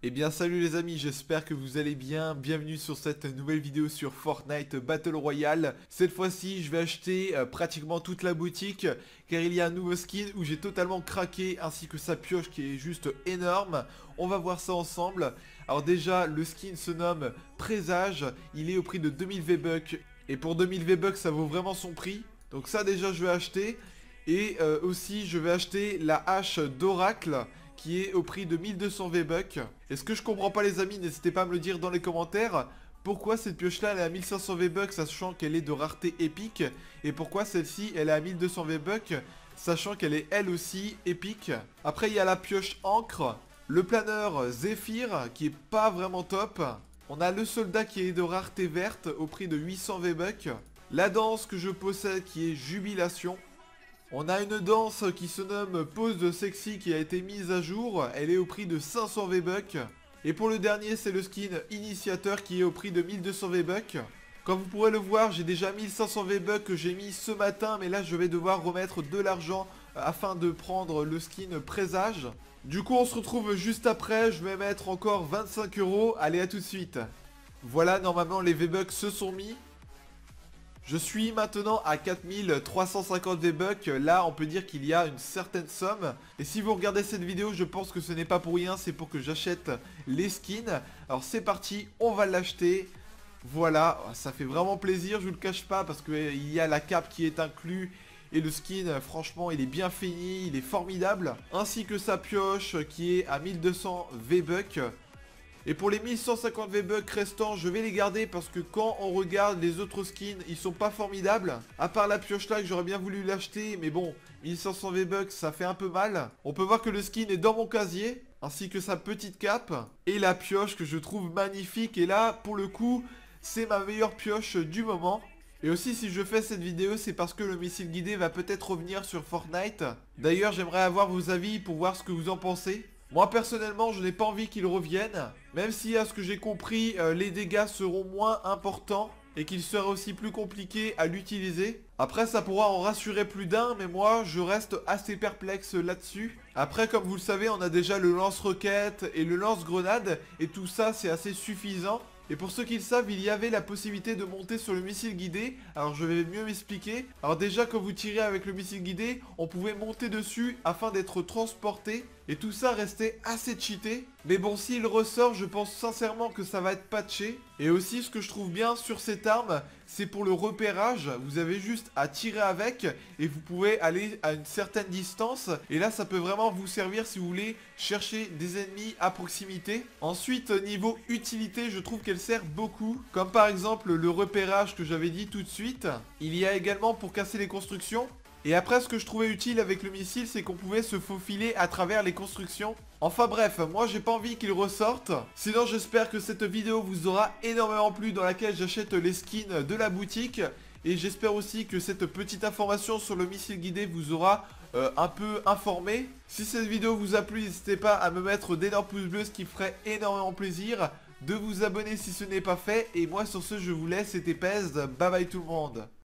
Eh bien salut les amis, j'espère que vous allez bien. Bienvenue sur cette nouvelle vidéo sur Fortnite Battle Royale. Cette fois-ci je vais acheter pratiquement toute la boutique, car il y a un nouveau skin où j'ai totalement craqué, ainsi que sa pioche qui est juste énorme. On va voir ça ensemble. Alors déjà le skin se nomme Présage, il est au prix de 2000 V-Bucks. Et pour 2000 V-Bucks ça vaut vraiment son prix. Donc ça déjà je vais acheter. Et aussi je vais acheter la hache d'Oracle qui est au prix de 1200 V-Bucks. Et ce que je comprends pas les amis, n'hésitez pas à me le dire dans les commentaires. Pourquoi cette pioche là elle est à 1500 V-Bucks sachant qu'elle est de rareté épique? Et pourquoi celle-ci elle est à 1200 V-Bucks sachant qu'elle est elle aussi épique? Après il y a la pioche encre, le planeur Zephyr qui est pas vraiment top. On a le soldat qui est de rareté verte au prix de 800 V-Bucks. La danse que je possède qui est Jubilation. On a une danse qui se nomme Pose Sexy qui a été mise à jour. Elle est au prix de 500 V-Bucks. Et pour le dernier, c'est le skin Initiateur qui est au prix de 1200 V-Bucks. Comme vous pourrez le voir, j'ai déjà 1500 V-Bucks que j'ai mis ce matin. Mais là, je vais devoir remettre de l'argent afin de prendre le skin Présage. Du coup, on se retrouve juste après. Je vais mettre encore 25 €. Allez, à tout de suite. Voilà, normalement, les V-Bucks se sont mis. Je suis maintenant à 4350 V-Bucks, là on peut dire qu'il y a une certaine somme. Et si vous regardez cette vidéo, je pense que ce n'est pas pour rien, c'est pour que j'achète les skins. Alors c'est parti, on va l'acheter. Voilà, ça fait vraiment plaisir, je vous le cache pas, parce qu'il y a la cape qui est inclus. Et le skin, franchement, il est bien fini, il est formidable. Ainsi que sa pioche qui est à 1200 V-Bucks. Et pour les 1150 V-Bucks restants, je vais les garder parce que quand on regarde les autres skins, ils sont pas formidables. À part la pioche là que j'aurais bien voulu l'acheter, mais bon, 1500 V-Bucks ça fait un peu mal. On peut voir que le skin est dans mon casier, ainsi que sa petite cape. Et la pioche que je trouve magnifique, et là, pour le coup, c'est ma meilleure pioche du moment. Et aussi si je fais cette vidéo c'est parce que le missile guidé va peut-être revenir sur Fortnite. D'ailleurs j'aimerais avoir vos avis pour voir ce que vous en pensez. Moi personnellement je n'ai pas envie qu'il revienne. Même si à ce que j'ai compris les dégâts seront moins importants et qu'il sera aussi plus compliqué à l'utiliser. Après ça pourra en rassurer plus d'un, mais moi je reste assez perplexe là-dessus. Après comme vous le savez on a déjà le lance-roquette et le lance-grenade et tout ça c'est assez suffisant. Et pour ceux qui le savent, il y avait la possibilité de monter sur le missile guidé. Alors je vais mieux m'expliquer. Alors déjà quand vous tirez avec le missile guidé, on pouvait monter dessus afin d'être transporté. Et tout ça restait assez cheaté. Mais bon, s'il ressort, je pense sincèrement que ça va être patché. Et aussi ce que je trouve bien sur cette arme, c'est pour le repérage. Vous avez juste à tirer avec et vous pouvez aller à une certaine distance. Et là ça peut vraiment vous servir si vous voulez chercher des ennemis à proximité. Ensuite niveau utilité, je trouve qu'elle sert beaucoup. Comme par exemple le repérage que j'avais dit tout de suite. Il y a également pour casser les constructions. Et après ce que je trouvais utile avec le missile, c'est qu'on pouvait se faufiler à travers les constructions. Enfin bref, moi j'ai pas envie qu'il ressorte. Sinon j'espère que cette vidéo vous aura énormément plu, dans laquelle j'achète les skins de la boutique. Et j'espère aussi que cette petite information sur le missile guidé vous aura un peu informé. Si cette vidéo vous a plu, n'hésitez pas à me mettre d'énormes pouces bleus, ce qui ferait énormément plaisir. De vous abonner si ce n'est pas fait. Et moi sur ce je vous laisse, c'était Pez, bye bye tout le monde.